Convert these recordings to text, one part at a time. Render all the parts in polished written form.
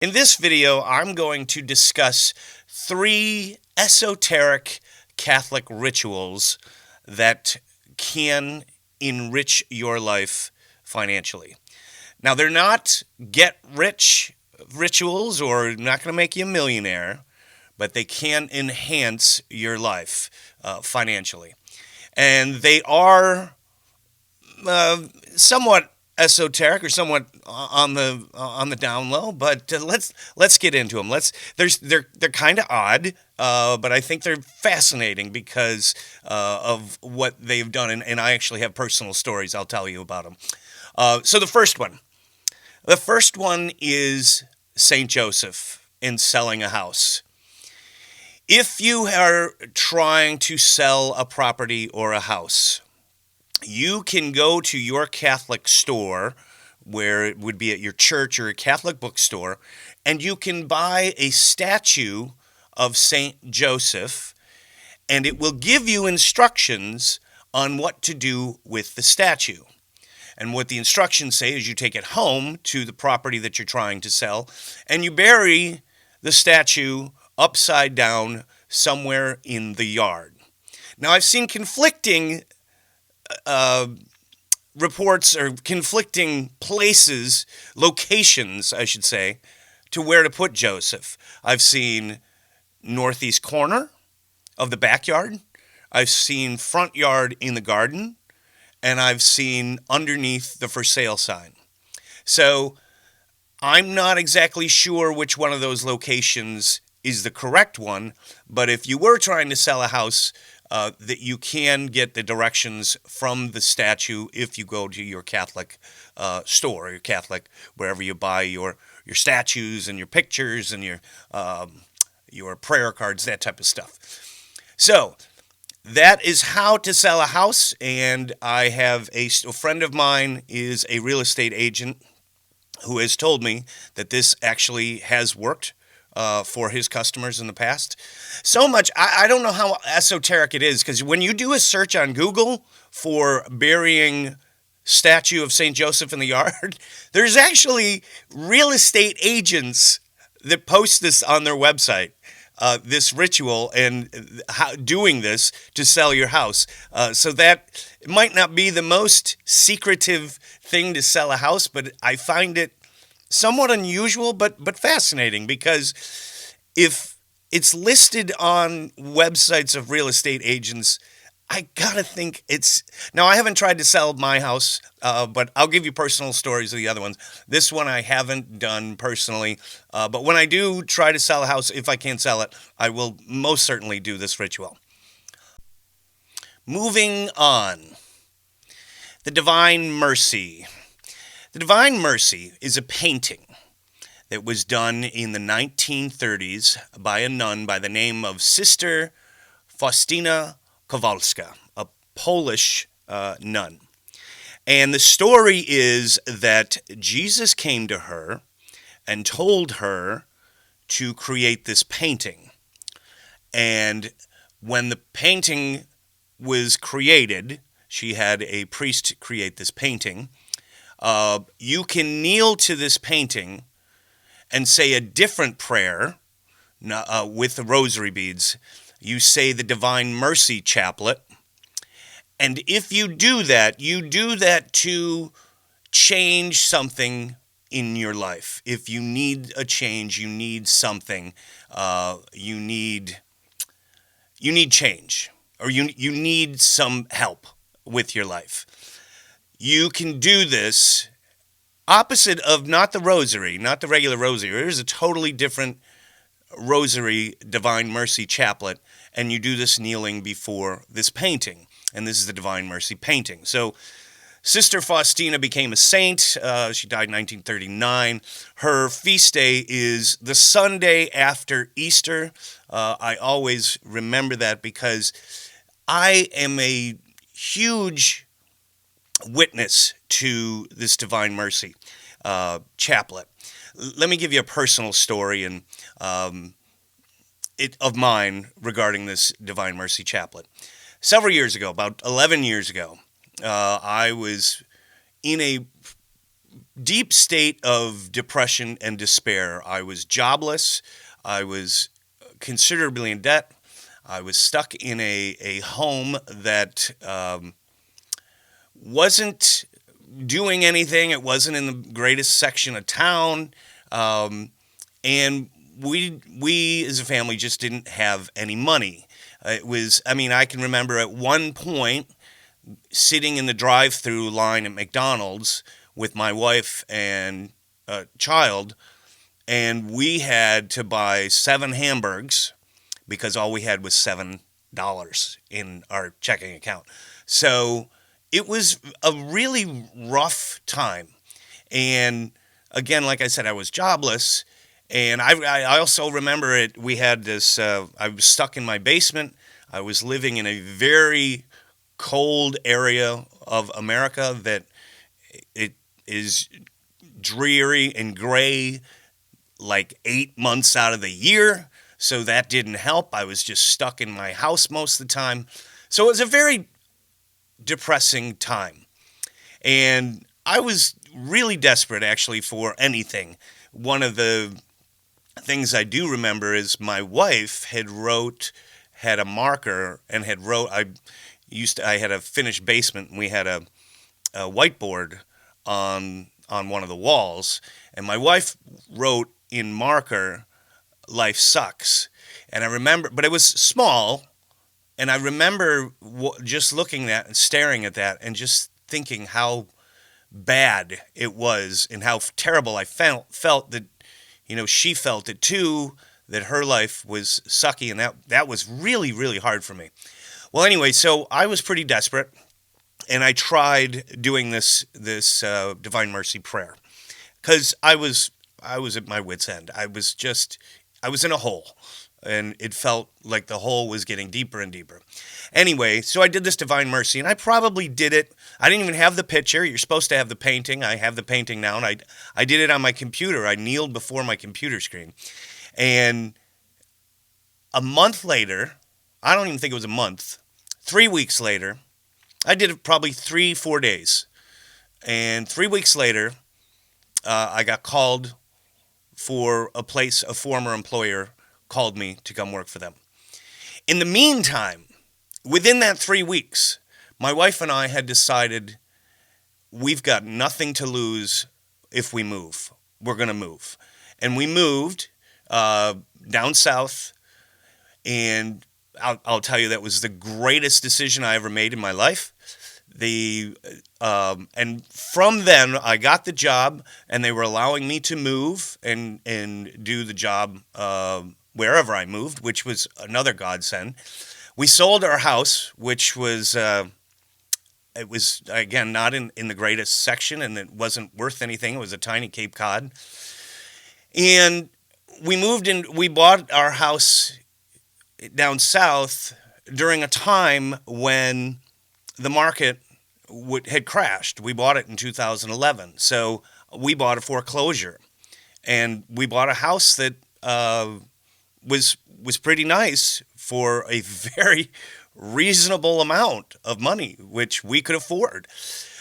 In this video, I'm going to discuss 3 esoteric Catholic rituals that can enrich your life financially. Now, they're not get-rich rituals or not going to make you a millionaire, but they can enhance your life financially. And they are somewhat esoteric or somewhat on the down low, but let's get into them. They're kind of odd, but I think they're fascinating because of what they've done, and I actually have personal stories I'll tell you about them. So the first one is Saint Joseph in selling a house. If you are trying to sell a property or a house, you can go to your Catholic store, where it would be at your church or a Catholic bookstore, and you can buy a statue of Saint Joseph, and it will give you instructions on what to do with the statue. And what the instructions say is you take it home to the property that you're trying to sell, and you bury the statue upside down somewhere in the yard. Now, I've seen conflicting reports or conflicting places, locations, I should say, to where to put Joseph. I've seen northeast corner of the backyard. I've seen front yard in the garden. And I've seen underneath the for sale sign. So I'm not exactly sure which one of those locations is the correct one, but if you were trying to sell a house, that you can get the directions from the statue if you go to your Catholic store, or your Catholic, wherever you buy your statues and your pictures and your prayer cards, that type of stuff. So that is how to sell a house, and I have a friend of mine is a real estate agent who has told me that this actually has worked for his customers in the past. So much, I don't know how esoteric it is, because when you do a search on Google for burying statue of St. Joseph in the yard, there's actually real estate agents that post this on their website. This ritual and doing this to sell your house. So that it might not be the most secretive thing to sell a house, but I find it somewhat unusual, but fascinating, because if it's listed on websites of real estate agents, I gotta think it's... Now, I haven't tried to sell my house, but I'll give you personal stories of the other ones. This one I haven't done personally, but when I do try to sell a house, if I can't sell it, I will most certainly do this ritual. Moving on. The Divine Mercy. The Divine Mercy is a painting that was done in the 1930s by a nun by the name of Sister Faustina Kowalska, a Polish nun. And the story is that Jesus came to her and told her to create this painting. And when the painting was created, she had a priest create this painting. You can kneel to this painting and say a different prayer with the rosary beads. You say the Divine Mercy Chaplet. And if you do that to change something in your life. If you need a change, you need something, you need change, or you need some help with your life. You can do this opposite of not the rosary, not the regular rosary. There's a totally different rosary Divine Mercy Chaplet, and you do this kneeling before this painting. And this is the Divine Mercy painting. So Sister Faustina became a saint. She died in 1939. Her feast day is the Sunday after Easter. I always remember that because I am a huge witness to this Divine Mercy chaplet. Let me give you a personal story of mine regarding this Divine Mercy chaplet. Several years ago, about 11 years ago, I was in a deep state of depression and despair. I was jobless. I was considerably in debt. I was stuck in a home that wasn't doing anything. It wasn't in the greatest section of town. And we as a family just didn't have any money. I can remember at one point sitting in the drive-through line at McDonald's with my wife and child, and we had to buy 7 hamburgers because all we had was $7 in our checking account. So it was a really rough time. And again, like I said, I was jobless. And I also remember it. We had this, I was stuck in my basement. I was living in a very cold area of America that it is dreary and gray like 8 months out of the year. So that didn't help. I was just stuck in my house most of the time. So it was a very depressing time. And I was really desperate, actually, for anything. One of the things I do remember is my wife had a marker and I had a finished basement, and we had a whiteboard on one of the walls, and my wife wrote in marker, "Life sucks." And I remember, but it was small, and I remember just looking at that and staring at that and just thinking how bad it was and how terrible I felt that, she felt it too, that her life was sucky, and that was really, really hard for me. Well, anyway, so I was pretty desperate, and I tried doing this Divine Mercy prayer because I was at my wit's end. I was in a hole, and it felt like the hole was getting deeper and deeper. Anyway, so I did this Divine Mercy, and I probably did it. I didn't even have the picture. You're supposed to have the painting. I have the painting now, and I did it on my computer. I kneeled before my computer screen. And a month later, I don't even think it was a month, 3 weeks later, I did it probably 3-4 days. And 3 weeks later, I got called for a former employer called me to come work for them. In the meantime, within that 3 weeks, my wife and I had decided we've got nothing to lose if we move. We're going to move. And we moved down south, and I'll tell you that was the greatest decision I ever made in my life. And from then I got the job, and they were allowing me to move and do the job wherever I moved, which was another godsend. We sold our house, which was it was again not in the greatest section, and it wasn't worth anything. It was a tiny Cape Cod, and we moved in. We bought our house down south during a time when the market had crashed. We bought it in 2011, so we bought a foreclosure, and we bought a house that was pretty nice for a very reasonable amount of money, which we could afford.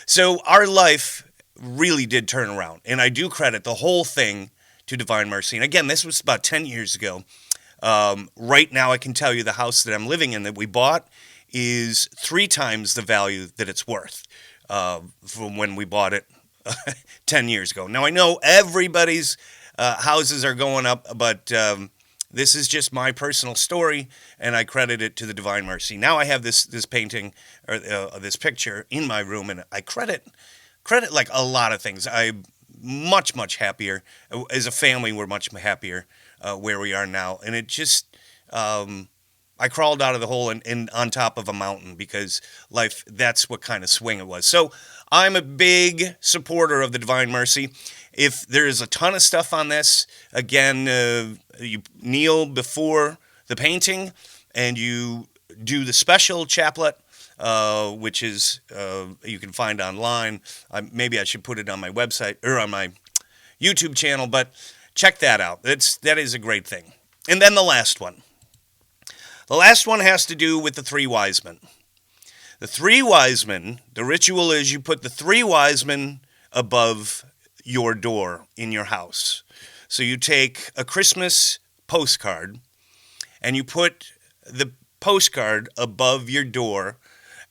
So our life really did turn around, and I do credit the whole thing to Divine Mercy. And again, this was about 10 years ago. Right now, I can tell you the house that I'm living in that we bought is 3 times the value that it's worth from when we bought it 10 years ago. Now, I know everybody's houses are going up, but this is just my personal story, and I credit it to the Divine Mercy. Now I have this painting or this picture in my room, and I credit like a lot of things. I'm much happier. As a family, we're much happier where we are now, and it just I crawled out of the hole and on top of a mountain because life, that's what kind of swing it was. So I'm a big supporter of the Divine Mercy. If there's a ton of stuff on this, again, you kneel before the painting and you do the special chaplet, which is you can find online. Maybe I should put it on my website or on my YouTube channel, but check that out. That is a great thing. And then the last one. The last one has to do with the 3 wise men. The 3 wise men, the ritual is you put the 3 wise men above your door in your house. So you take a Christmas postcard and you put the postcard above your door.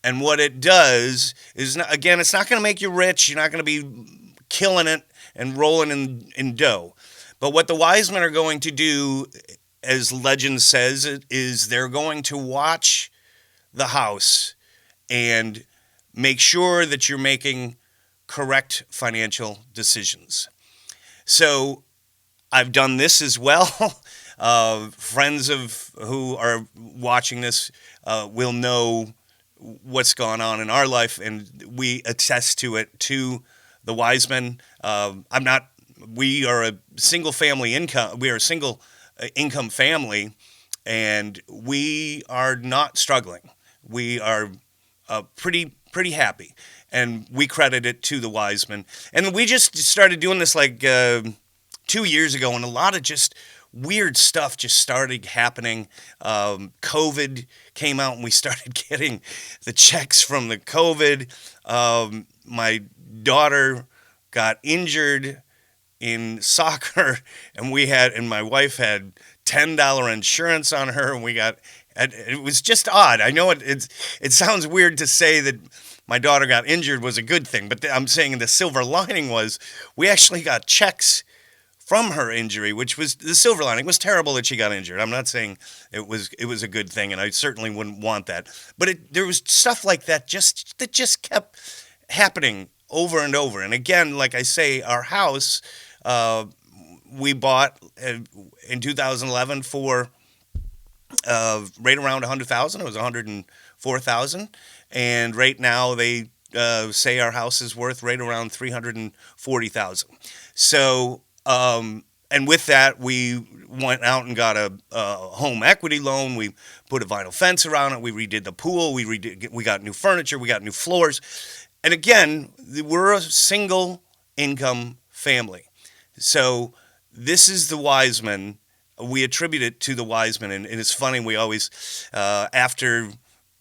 And what it does is, not, again, it's not going to make you rich. You're not going to be killing it and rolling in dough. But what the wise men are going to do, as legend says, is they're going to watch the house and make sure that you're making correct financial decisions. So I've done this as well. Friends of who are watching this will know what's gone on in our life, and we attest to it to the wise men. We are a single family income. We are a single income family, and we are not struggling. We are pretty happy, and we credit it to the wise men. And we just started doing this like 2 years ago, and a lot of just weird stuff just started happening. COVID came out, and we started getting the checks from the COVID. My daughter got injured in soccer, and my wife had $10 insurance on her, and it was just odd. I know it sounds weird to say that my daughter got injured was a good thing, but I'm saying the silver lining was we actually got checks from her injury, which was the silver lining. It was terrible that she got injured. I'm not saying it was a good thing, and I certainly wouldn't want that. But there was stuff like that that just kept happening over and over. And again, like I say, our house we bought in 2011 for right around $100,000. It was $104,000, and right now they say our house is worth right around $340,000. So, and with that, we went out and got a home equity loan. We put a vinyl fence around it. We redid the pool. We got new furniture. We got new floors. And again, we're a single income family. So this is the wise men. We attribute it to the wise men. And it's funny, we always, after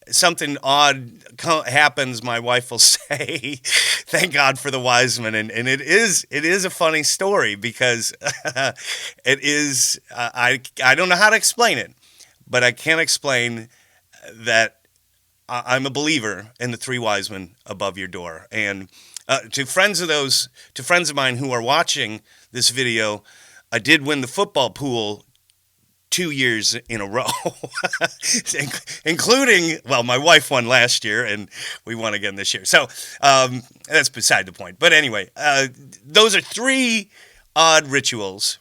something odd happens, my wife will say, thank God for the wise men. And it is a funny story because it is, I don't know how to explain it, but I can explain that I'm a believer in the three wise men above your door. And to friends of mine who are watching this video, I did win the football pool 2 years in a row, including, well, my wife won last year and we won again this year. So that's beside the point. But anyway, those are three odd rituals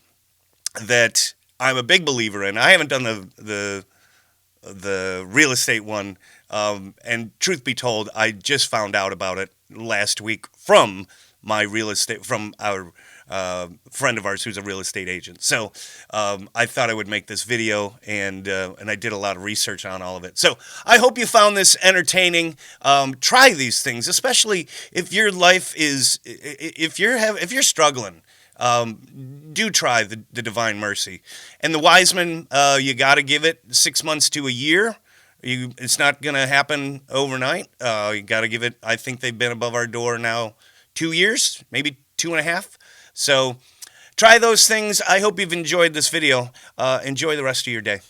that I'm a big believer in. I haven't done the real estate one. And truth be told, I just found out about it last week from our friend of ours who's a real estate agent. So I thought I would make this video, and I did a lot of research on all of it. So I hope you found this entertaining. Try these things, especially if your life is if you're struggling. Do try the Divine Mercy. And the wise men, you got to give it 6 months to a year. It's not going to happen overnight. You got to give it, I think they've been above our door now 2 years, maybe 2.5. So try those things. I hope you've enjoyed this video. Enjoy the rest of your day.